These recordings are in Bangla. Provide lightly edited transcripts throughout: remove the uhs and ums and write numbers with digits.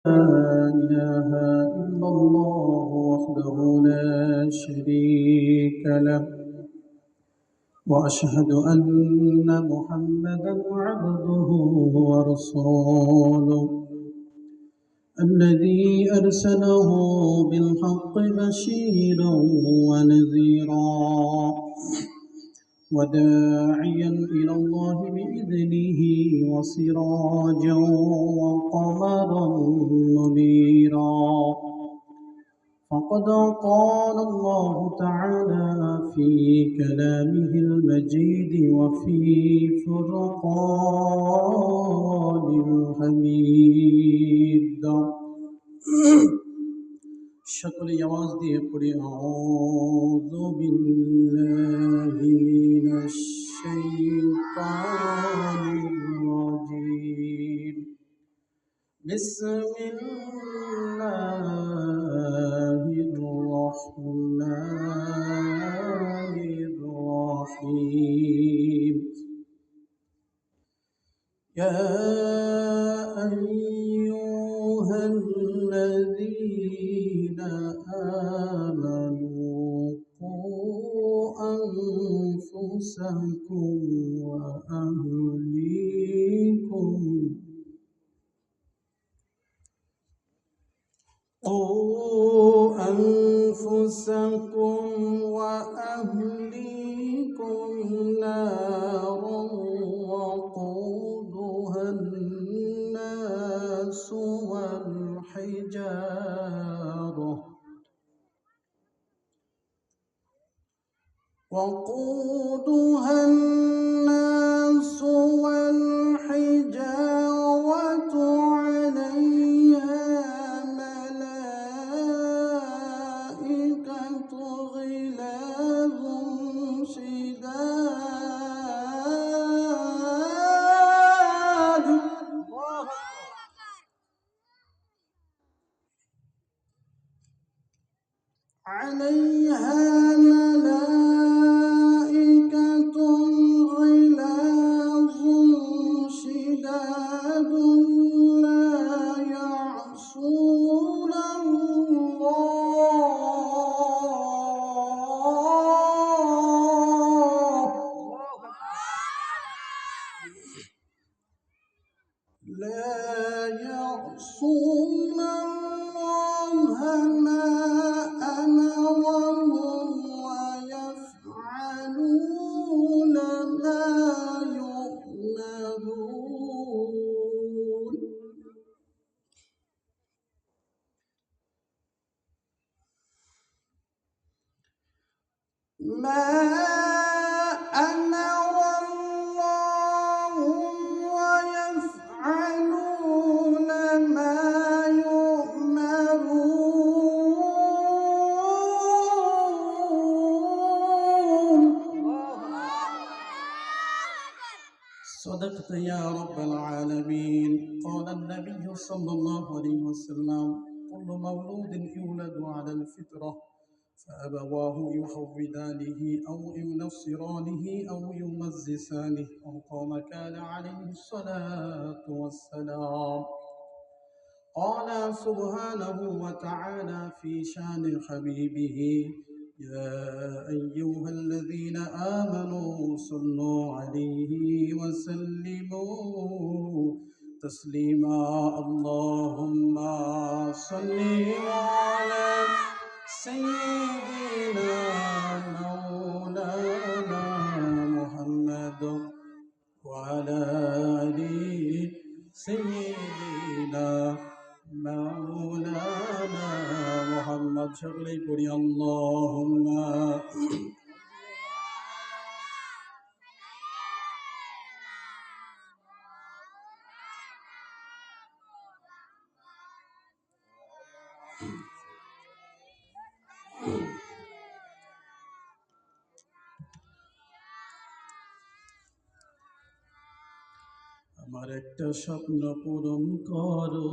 إله إلا الله وحده لا شريك له وأشهد أن محمدا عبده ورسوله الذي أرسله بالحق بشيرا ونذيرا وداعيا إلى الله بإذنه وسراجا وقمرا منيرا فقد قال الله تعالى في كلامه المجيد وفي فرقان الحميد সকলে আওয়াজ দিয়ে পড়ি আউযু বিল্লাহি মিনাশ শাইতানির রাজিম বিসমিল্লাহির রহমানির রহিম ইয়া আইয়ুহাল্লাযীনা আমানু qu anfusakum wa ahlikum نارا وقودها الناس والحجارة عليها ملائكة غلاظ شداد عليها ملائكة غلاظ شداد لا يعصون الله ما أمرهم ويفعلون ما يؤمرون ما أمر الله ويفعلون ما يؤمرون صدقت يا رب العالمين قال النبي صلى الله عليه وسلم كل مولود يولد على الفطرة فأبواه يحودانه أو ينصرانه أو يمزسانه أو كما كان عليه الصلاة والسلام قال سبحانه وتعالى في شان حبيبه يا أيها الذين آمنوا صلوا عليه وسلموا تسليما اللهم صل على سيدنا مولانا محمد وعلى آل سيدنا مولانا محمد شغلي قولي اللهم আমার একটা স্বপ্ন পূরণ করো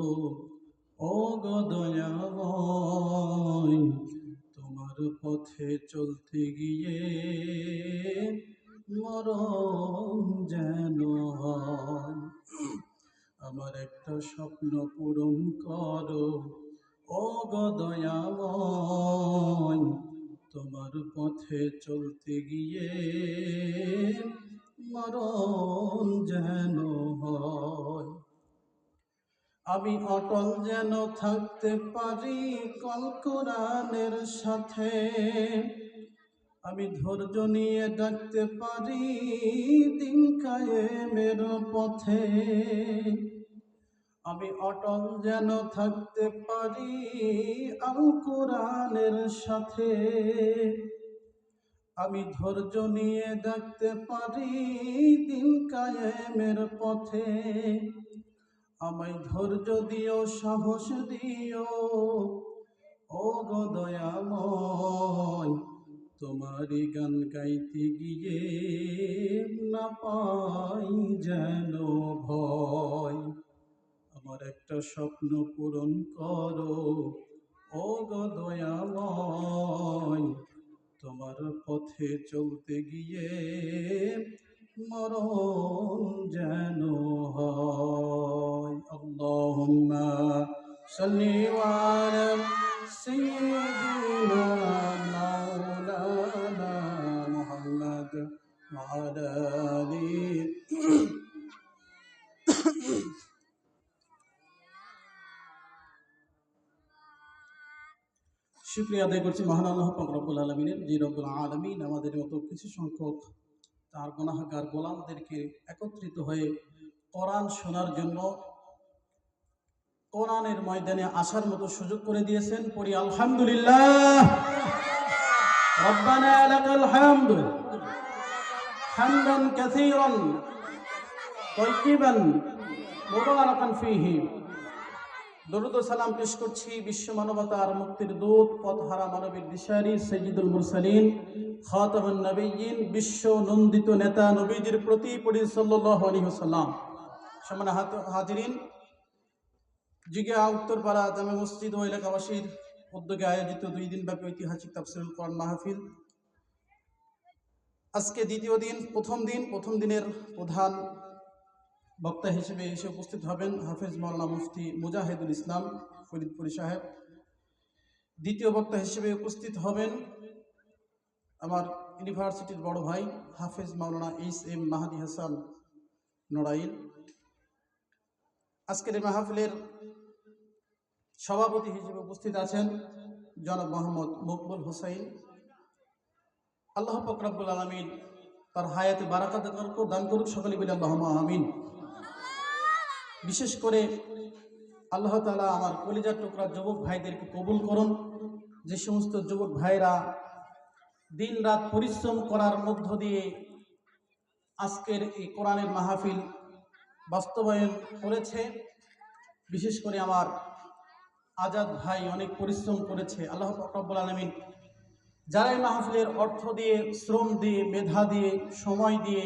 ও গো দয়াময় তোমার পথে চলতে গিয়ে মরণ যেন হয় আমার একটা স্বপ্ন পূরণ করো ও গো দয়াময়, তোমার পথে চলতে গিয়ে মরণ যেন হয়। আমি অটল যেন থাকতে পারি কল কোরআনের সাথে, আমি ধৈর্য নিয়ে ডাকতে পারি দিন কায়েমের পথে। আমি অটল যেন থাকতে পারি আল কোরআনের সাথে, আমি ধৈর্য নিয়ে ডাকতে পারি দিন কায়েমের পথে। আমায় ধৈর্য দিও, সাহস দিও ও গো দয়াময়, তোমারই গান গাইতে গিয়ে না পাই যেন ভয়। আমার একটা স্বপ্ন পূরণ করো ও গো দয়াময়, তোমার পথে চলতে গিয়ে মরণ যেন হয়। আল্লাহুম্মা সাল্লি আলা সাইয়্যিদিনা মাওলানা মুহাম্মদ ওয়া আলা আলিহি। শুকরিয়া আদায় করছি মহান আল্লাহ পাক রব্বুল আলামিনের, যে রব্বুল আলামিন আমাদের মতো কিছু সংখ্যক তার গুনাহগার গোলামদেরকে একত্রিত হয়ে কোরআন শোনার জন্য কোরআনের ময়দানে আসার মতো সুযোগ করে দিয়েছেন। পড়ি আলহামদুলিল্লাহ। রব্বানা লাকাল হামদ হামদান কাসীরান তাইয়িবান মুবারাকান ফীহি। দরুদ ও সালাম পেশ করছি বিশ্ব মানবতার মুক্তির দূত, পথহারা মানবের দিশারি, সাইয়্যিদুল মুরসালিন, খাতামুন নবিয়্যিন, বিশ্ব নন্দিত নেতা নবীজির প্রতি পড়ি সাল্লাল্লাহু আলাইহি ওয়াসাল্লাম। সম্মানিত হাজিরিন, জিগা উত্তরপাড়া জামে মসজিদ ও এলাকাবাসীর উদ্যোগে আয়োজিত 2 দিনব্যাপী ঐতিহাসিক তাফসীরুল কোরআন মাহফিল আজকে দ্বিতীয় দিন। প্রথম দিনের প্রধান বক্তা হিসেবে এসে উপস্থিত হবেন হাফেজ মাওলানা মুফতি মুজাহিদুল ইসলাম ফরিদপুরি সাহেব। দ্বিতীয় বক্তা হিসেবে উপস্থিত হবেন আমার ইউনিভার্সিটির বড় ভাই হাফেজ মাওলানা এইচ.এম. মাহাদি হাসান নড়াইল। আজকের এই মাহফিলের সভাপতি হিসেবে উপস্থিত আছেন জনাব মোহাম্মদ মকবুল হোসাইন। আল্লাহ পাক রব্বুল আলামিন তার হায়াতে বারাকাত দান করুক, সকলে বলি আল্লাহুম্মা আমিন। বিশেষ করে আল্লাহ তাআলা আমার কলিজার টুকরা যুবক ভাইদেরকে কবুল করুন। যে সমস্ত যুবক ভাইরা দিন রাত পরিশ্রম করার মধ্য দিয়ে আজকের এই কোরআনের মাহফিল বাস্তবায়ন করেছে, বিশেষ করে আমার আজাদ ভাই অনেক পরিশ্রম করেছে। আল্লাহ পাক রব্বুল আলামিন যারা এই মাহফিলের অর্থ দিয়ে, শ্রম দিয়ে, মেধা দিয়ে, সময় দিয়ে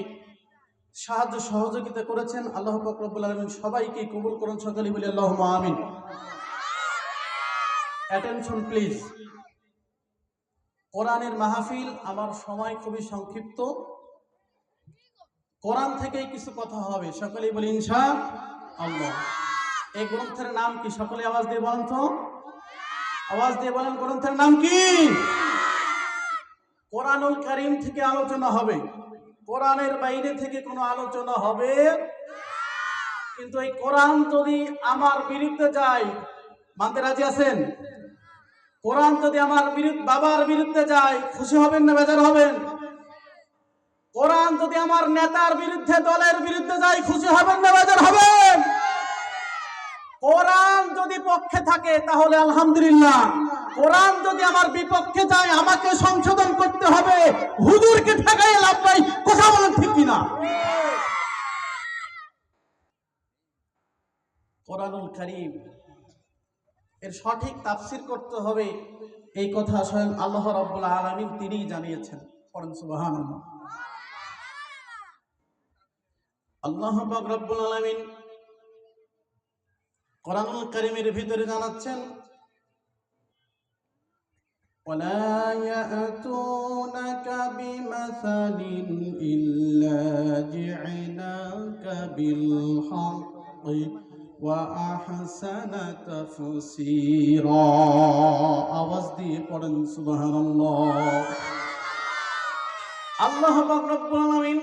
সাহায্য সহযোগিতা করেছেন, আল্লাহ পাক রব্বুল আলামিন সবাইকে কবুল করুন, সকলে বলি আল্লাহুম্মা আমিন। Attention please. কোরআনের মাহফিল, আমার সময় খুবই সংক্ষিপ্ত, কোরআন থেকেই কিছু কথা হবে, সকলেই বলি ইনশাআল্লাহ। এই গ্রন্থের নাম কি? সকলে আওয়াজ দিয়ে বলেন তো, আওয়াজ দিয়ে বলেন, গ্রন্থের নাম কি? কোরআনুল কারীম থেকে আলোচনা হবে, কোরআনের বাইরে থেকে কোনো আলোচনা হবে। কিন্তু এই কোরআন যদি আমার বিরুদ্ধে যায়, মানতে রাজি আছেন? কোরআন যদি আমার বাবার বিরুদ্ধে যায়, খুশি হবেন না বেজার হবেন? কোরআন যদি আমার নেতার বিরুদ্ধে, দলের বিরুদ্ধে যায়, খুশি হবেন না বেজার হবেন? কোরআন যদি পক্ষে থাকে তাহলে আলহামদুলিল্লাহ, কোরআন যদি আমার বিপক্ষে যায় আমাকে সংশোধন করতে হবে, হুজুরকে ঠেকাই লাভ নাই। কথা বলেন ঠিক কিনা? কোরআনুল কারীম এর সঠিক তাফসীর করতে হবে, এই কথা স্বয়ং আল্লাহ রাব্বুল আলামিন তিনিই জানিয়েছেন। পড়েন সুবহানাল্লাহ। আল্লাহ পাক রব্বুল আলামিন কোরআনুল কারীমের ভিতরে জানাচ্ছেন, ওয়ালা ইয়াতুনাকা বিমাসালিন ইল্লা জি'নাকা বিল হক وأحسن تفسيرا আওয়াজ দিয়ে পড়েন সুবহানাল্লাহ। আল্লাহ পাক রব্বুল আলামিন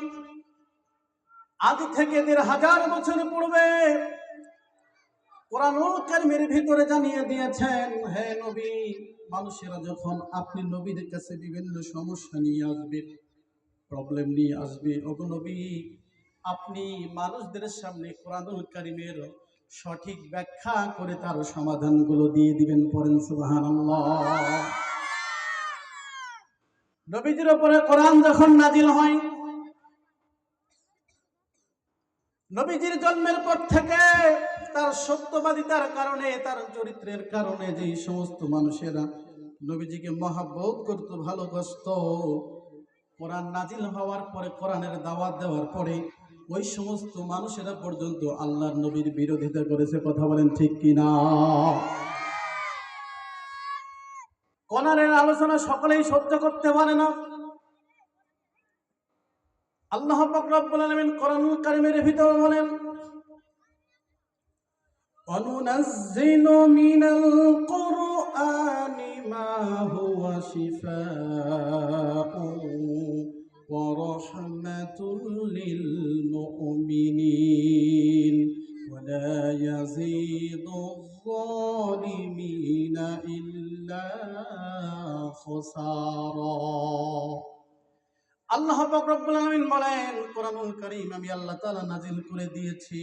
আদি থেকে ১৫০০ বছর পূর্বে কোরআনুল কারীমের ভিতরে জানিয়ে দিয়েছেন, হে নবী, মানুষেরা যখন আপনি নবীর কাছে বিভিন্ন সমস্যা নিয়ে আসবে, প্রবলেম নিয়ে আসবে, ওগো নবী, আপনি মানুষদের সামনে কোরআনুল কারীমের সঠিক ব্যাখ্যা করে তার সমাধানগুলো দিয়ে দিবেন। পড়েন সুবহানাল্লাহ। নবীজির উপরে কোরআন যখন নাজিল হয়, নবীজির জন্মের পর থেকে তার সত্যবাদিতার কারণে, তার চরিত্রের কারণে যে সমস্ত মানুষেরা নবীজিকে মহব্বত করত, ভালোবাসত, কোরআন নাজিল হওয়ার পরে, কোরআনের দাওয়াত দেওয়ার পরে ওই সমস্ত মানুষেরা পর্যন্ত আল্লাহর নবীর বিরোধিতা করেছে। কথা বলেন ঠিক কিনা? কোরআনের আলোচনা সকলেই সহ্য করতে পারে না। আল্লাহ পাক রব্বুল আলামিন কোরআনুল কারীমের ভিতরে বলেন, وَنُنَزِّلُ مِنَ الْقُرْآنِ مَا هُوَ شِفَاءٌ وَرَحْمَةٌ لِّلْمُؤْمِنِينَ وَلَا يَزِيدُ الظَّالِمِينَ إِلَّا خَسَارًا। আল্লাহ পাক রব্বুল আলামিন বলেন, কোরআনুল কারীম আমি আল্লাহ তাআলা নাজিল করে দিয়েছি।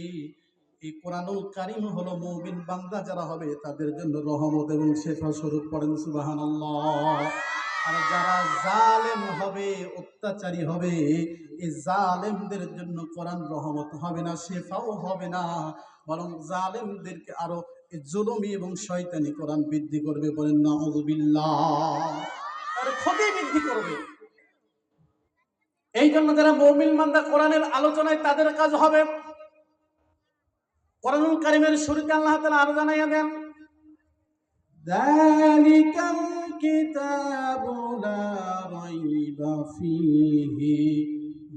এই কোরআনুল কারীম হলো মুমিন বান্দা যারা হবে তাদের জন্য রহমত এবং শেফা স্বরূপ। পড়েন সুবহানাল্লাহ। আর যারা জালেম হবে, অত্যাচারী হবে, এই জালেমদের জন্য কোরআন রহমত হবে না, শেফাও হবে না, বরং জালেমদেরকে আরো জুলুমি এবং শয়তানি কোরআন বৃদ্ধি করবে। বলেন নাউযুবিল্লাহ। আর ক্ষতি বৃদ্ধি করবে। এই জন্য যারা মুমিন বান্দা কোরআনের আলোচনায় তাদের কাজ হবে। কোরআনুল কারীমের শুরুতে আল্লাহ তাআলা আরো জানাইয়া দেন, যালিকাল কিতাবু লা রাইবা ফীহি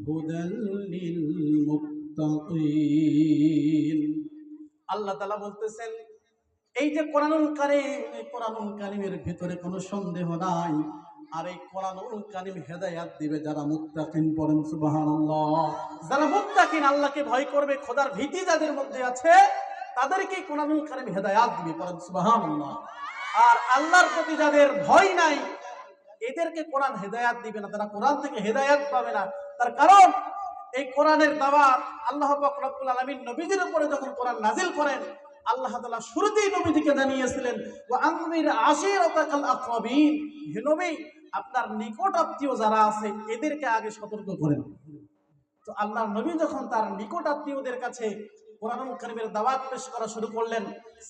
হুদাল লিল মুত্তাকিন। আল্লাহ তাআলা বলতেছেন, এই যে কোরআনুল কারীম, এই কোরআনুল কারীমের ভিতরে কোনো সন্দেহ নাই। আর এই কোরআনুল কারীম হেদায়েত দিবে যারা মুত্তাকিন। পড়েন সুবহানাল্লাহ। যারা মুত্তাকিন, আল্লাহকে ভয় করবে, খোদার ভীতি যাদের মধ্যে আছে, তাদেরকে কোরআনুল কারীম হেদায়েত দিবে। পড়েন সুবহানাল্লাহ। আর আল্লাহর প্রতি যাদের ভয় নাই, এদেরকে কোরআন হেদায়েত দিবে না, তারা কোরআন থেকে হেদায়েত পাবে না। তার কারণ এই কোরআনের দাওয়াত আল্লাহ পাক রব্বুল আলামিন নবীজির উপরে যখন কোরআন নাজিল করেন, আল্লাহ তাআলা শুরুতেই নবীজিকে জানিয়েছিলেন, ওয়া আনজির আশিরাতাকাল আকরাবিন, হে নবী, আপনার নিকট আত্মীয় যারা আছে এদেরকে আগে সতর্ক করেন। তো আল্লাহর নবী যখন তার নিকট আত্মীয়দের কাছে কোরআনুল কারীমের দাওয়াত পেশ করা শুরু করলেন,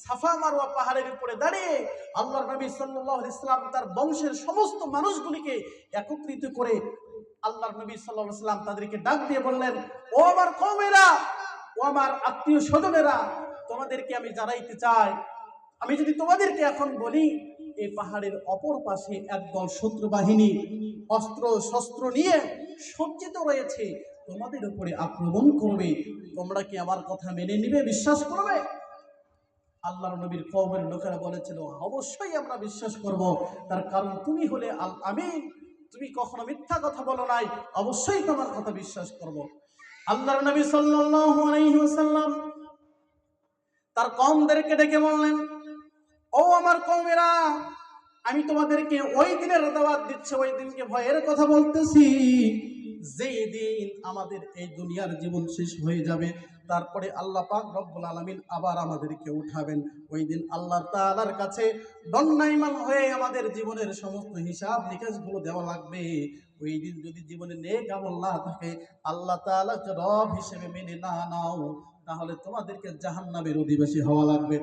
সাফা মারওয়া পাহাড়ের উপরে দাঁড়িয়ে আল্লাহর নবী সাল্লাল্লাহু আলাইহি ওয়াসাল্লাম তার বংশের সমস্ত মানুষগুলিকে একত্রিত করে আল্লাহর নবী সাল্লাল্লাহু আলাইহি ওয়াসাল্লাম তাদেরকে ডাক দিয়ে বললেন, ও আমার কওমেরা, ও আমার আত্মীয় স্বজনেরা, তোমাদেরকে আমি জানাইতে চাই, আমি যদি তোমাদেরকে এখন বলি এই পাহাড়ের অপর পাশে একদল শত্রু বাহিনী অস্ত্র শস্ত্র নিয়ে সজ্জিত রয়েছে, তোমাদের উপরে আক্রমণ করবে, তোমরা কি আমার কথা মেনে নিবে, বিশ্বাস করবে? আল্লাহর নবীর কওমের লোকেরা বলেছিল, অবশ্যই আমরা বিশ্বাস করব, তার কারণ তুমি হলে আল আমিন, তুমি কখনো মিথ্যা কথা বলো নাই, অবশ্যই তোমার কথা বিশ্বাস করব। আল্লাহর নবী সাল্লাল্লাহু আলাইহি ওয়াসাল্লাম তার কওমদেরকে ডেকে বললেন, ও আমার কওমেরা, আমি তোমাদেরকে ওই দিনের দাওয়াত দিচ্ছি, ওই দিনকে ভয়ের কথা বলতেছি, যেই দিন আমাদের এই দুনিয়ার জীবন শেষ হয়ে যাবে, তারপরে আল্লাহ পাক রব্বুল আলামিন আবার আমাদেরকে উঠাবেন। ওই দিন আল্লাহ তাআলার কাছে দণ্ডায়মান হয়ে আমাদের জীবনের সমস্ত হিসাব নিকাশগুলো দেওয়া লাগবে। ওই দিন যদি জীবনে নেক আমল না থাকে, আল্লাহ তাআলাকে রব হিসেবে মেনে না নাও, তাহলে তোমাদেরকে জাহান্নামের অধিবাসী হওয়া লাগবে।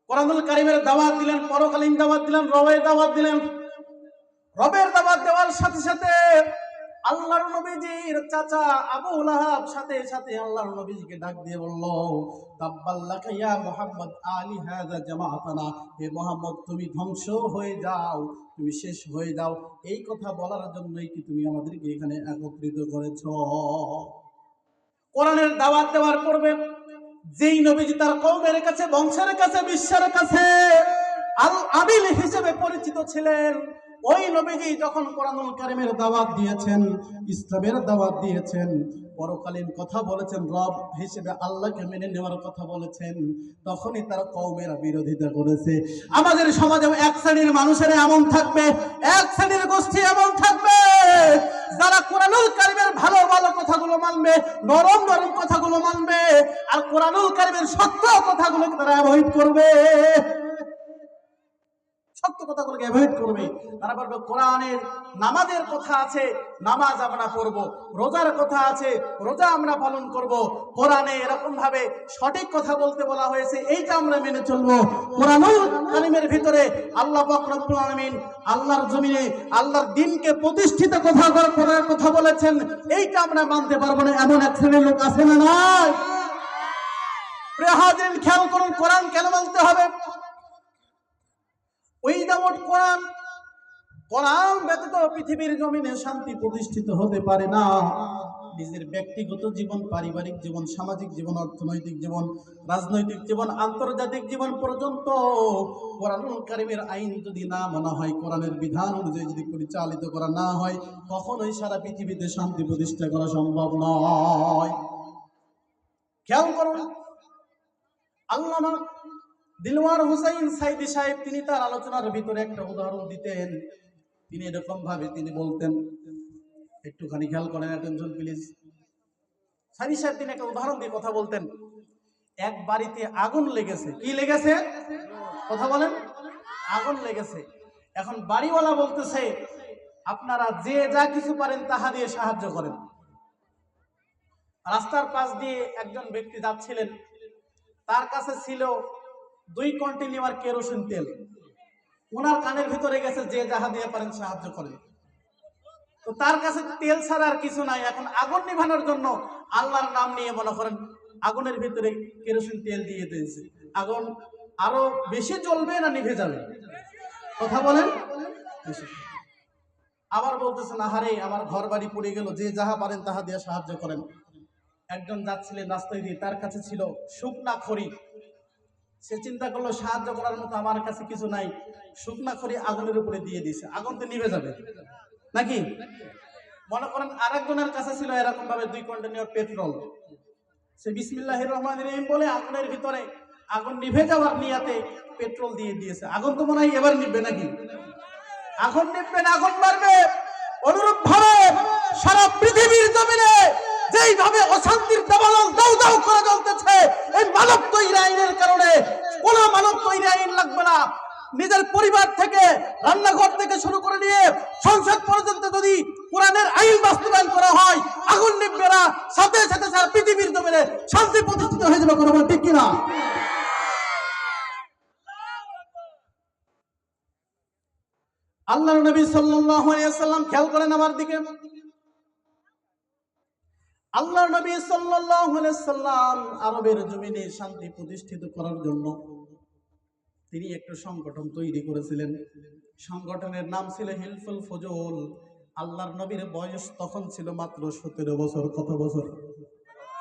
কোরআনুল কারীমের দাওয়াত দিলেন, পরকালীন দাওয়াত দিলেন, রবের দাওয়াত দিলেন। রবের দাওয়াত দেওয়ার সাথে সাথে আল্লাহর নবীজির চাচা আবু লাহাব সাথে সাথে আল্লাহর নবীজিকে ডাক দিয়ে বলল, তাব্বাল্লাকা ইয়া মুহাম্মদ আলি হাযা জামাআতানা, হে মুহাম্মদ তুমি ধ্বংস হয়ে যাও, তুমি শেষ হয়ে যাও, এই কথা বলার জন্যই কি তুমি আমাদেরকে এখানে একত্রিত করেছো? কোরআনের দাওয়াত দেওয়ার পূর্বে যেই নবীজি তার কওমের কাছে, বংশের কাছে, বিশ্বের কাছে আল আমিন হিসেবে পরিচিত ছিলেন, ওই নবীজি যখন কোরআনুল কারীমের দাওয়াত দিয়েছেন, ইসলামের দাওয়াত দিয়েছেন, পরকালীন কথা বলেছেন, রব হিসেবে আল্লাহকে মেনে নেওয়ার কথা বলেছেন, তখনই তার কওমেরা বিরোধিতা করেছে। আমাদের সমাজেও এক শ্রেণীর মানুষের এমন থাকবে, এক শ্রেণীর গোষ্ঠী এমন থাকবে যারা কোরআনুল কারীমের ভালো ভালো কথাগুলো মানবে, নরম নরম কথাগুলো মানবে, আর কোরআনুল কারীমের সত্য কথাগুলোকে তারা অ্যাভয়েড করবে, সত্য কথাগুলোকে অ্যাভয়েড করবে। তারা বলবে কোরআনের নামাজের কথা আছে, নামাজ আমরা পড়ব, রোজার কথা আছে, রোজা আমরা পালন করব, কোরআনে এরকম ভাবে সঠিক কথা বলতে বলা হয়েছে, এইটা আমরা মেনে চলবো। কোরআনুল কারীমের ভিতরে আল্লাহ পাক রব্বুল আলামিন আল্লাহর জমিনে আল্লাহর দ্বীনকে প্রতিষ্ঠিত করার কথা বলেছেন, এইটা আমরা মানতে পারবো না, এমন এক শ্রেণীর লোক আছে না নাই? প্রিয় হাজিরিন, খেয়াল করুন, কোরআন কেন মানতে হবে? উইদাউট কোরআন, কোরআন ব্যতীত পৃথিবীর জমিনে শান্তি প্রতিষ্ঠিত হতে পারে না। নিজের ব্যক্তিগত জীবন, পারিবারিক জীবন, সামাজিক জীবন, অর্থনৈতিক জীবন, রাজনৈতিক জীবন, আন্তর্জাতিক জীবন পর্যন্ত কোরআনুল কারীমের আইন যদি না মানা হয়, কোরআনের বিধান অনুযায়ী যদি পরিচালিত করা না হয়, কখনোই সারা পৃথিবীতে শান্তি প্রতিষ্ঠা করা সম্ভব নয়। খেয়াল করুন, আল্লামা দিলওয়ার হুসাইন সাইদি সাহেব তিনি তার আলোচনার ভিতরে একটা উদাহরণ দিতেন। তিনি এরকম ভাবে তিনি বলতেন, একটুখানি খেয়াল করেন, অ্যাটেনশন প্লিজ। সাইদি সাহেব তিনি একটা উদাহরণ দিয়ে কথা বলতেন। এক বাড়িতে আগুন লেগেছে। কি লেগেছে? কথা বলেন। আগুন লেগেছে। এখন বাড়িওয়ালা বলতেছে, আপনারা যে যা কিছু পারেন তাহা দিয়ে সাহায্য করেন। রাস্তার পাশ দিয়ে একজন ব্যক্তি যাচ্ছিলেন, তার কাছে ছিল 2 কন্টেইনার কেরোসিন তেল। ওনার কানের ভিতরে গেছে, যে যাহা দিয়ে পারেন সাহায্য করেন। তো তার কাছে তেল ছাড়া আর কিছু নাই। এখন আগুন নিভানোর জন্য আল্লাহর নাম নিয়ে মনে করেন আগুনের ভিতরে কেরোসিন তেল দিয়ে দিয়েছে। আগুন আরো বেশি জ্বলবে না নিভে যাবে? কথা বলেন। আবার বলতেছেন, আহারে আমার ঘর বাড়ি পড়ে গেল, যে যাহা পারেন তাহা দিয়ে সাহায্য করেন। একজন যাচ্ছিলেন রাস্তায় দিয়ে, তার কাছে ছিল শুকনা খড়ি। সে চিন্তা করলো, সাহায্য করার মতো আমার কাছে কিছু নাই, শুকনা খড়ি আগুনের উপরে দিয়ে দিয়েছে, আগুন তো নিভে যাবে নাকি? মনে করেন আরেকজনের কাছে ছিল এরকম ভাবে 2 কন্টেইনার পেট্রোল। সে বিসমিল্লাহির রহমানির রহিম বলে আগুনের ভিতরে আগুন নিভে যাওয়ার নিয়াতে পেট্রোল দিয়ে দিয়েছে। আগুন তো মনে হয় এবার নিভবে নাকি? আগুন নিভবে না, আগুন বাড়বে। অনুরূপ ভাবে সারা পৃথিবীর জমিনে যেইভাবে অশান্তির দাবানল দাউ দাউ করে জ্বলতেছে, এই মানব তৈরি আইনের কারণে কোন মানব তৈরি আইন লাগবে না। নিজের পরিবার থেকে, রান্নাঘর থেকে শুরু করে নিয়ে সংসদ পর্যন্ত যদি কোরআনের আইন বাস্তবায়ন করা হয়, আগুন নিভবে না, সাথে সাথে সারা পৃথিবীর জমিনে শান্তি প্রতিষ্ঠিত হয়ে যাবে। কোনো ঠিক কিনা? আল্লাহর নবী সাল্লাল্লাহু আলাইহি ওয়াসাল্লাম, খেয়াল করেন আমার দিকে, আল্লাহর নবী সাল্লাল্লাহু আলাইহি ওয়াসাল্লাম আরবের জমিনে শান্তি প্রতিষ্ঠিত করার জন্য তিনি একটা সংগঠন তৈরি করেছিলেন। সংগঠনের নাম ছিল হিলফুল ফুজুল। আল্লাহর নবীর বয়স তখন ছিল মাত্র 17 বছর। কত বছর?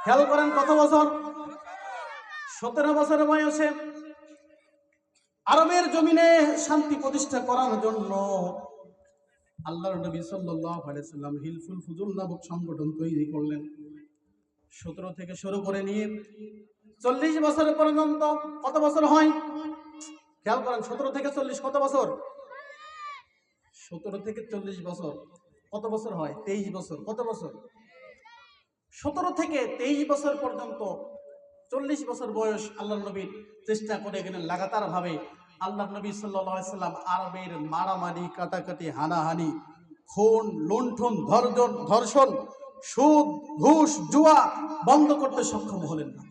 খেয়াল করেন, কত বছর? 17 বছর বয়সে আরবের জমিনে শান্তি প্রতিষ্ঠা করার জন্য আল্লাহর নবী সাল্লাল্লাহু আলাইহি ওয়াসাল্লাম হিলফুল ফুজুল নামক সংগঠন তৈরি করলেন। 17 থেকে শুরু করে নিয়ে 40 বছর পর্যন্ত কত বছর হয়? খেয়াল করেন, 17 থেকে 40 কত বছর? 17 থেকে 40 বছর কত বছর হয়? 23 বছর। কত বছর? 17 থেকে 23 বছর পর্যন্ত 40 বছর বয়স আল্লাহর নবীর চেষ্টা করে গেলেন লাগাতার ভাবে। আল্লাহর নবী সাল্লাল্লাহু আলাইহি ওয়াসাল্লাম আরবের মারামারি, কাটাকাটি, হানাহানি, খুন, লুণ্ঠন, ধর্ষণ, সুদ, ঘুষ, জুয়া বন্ধ করতে সক্ষম হলেন না।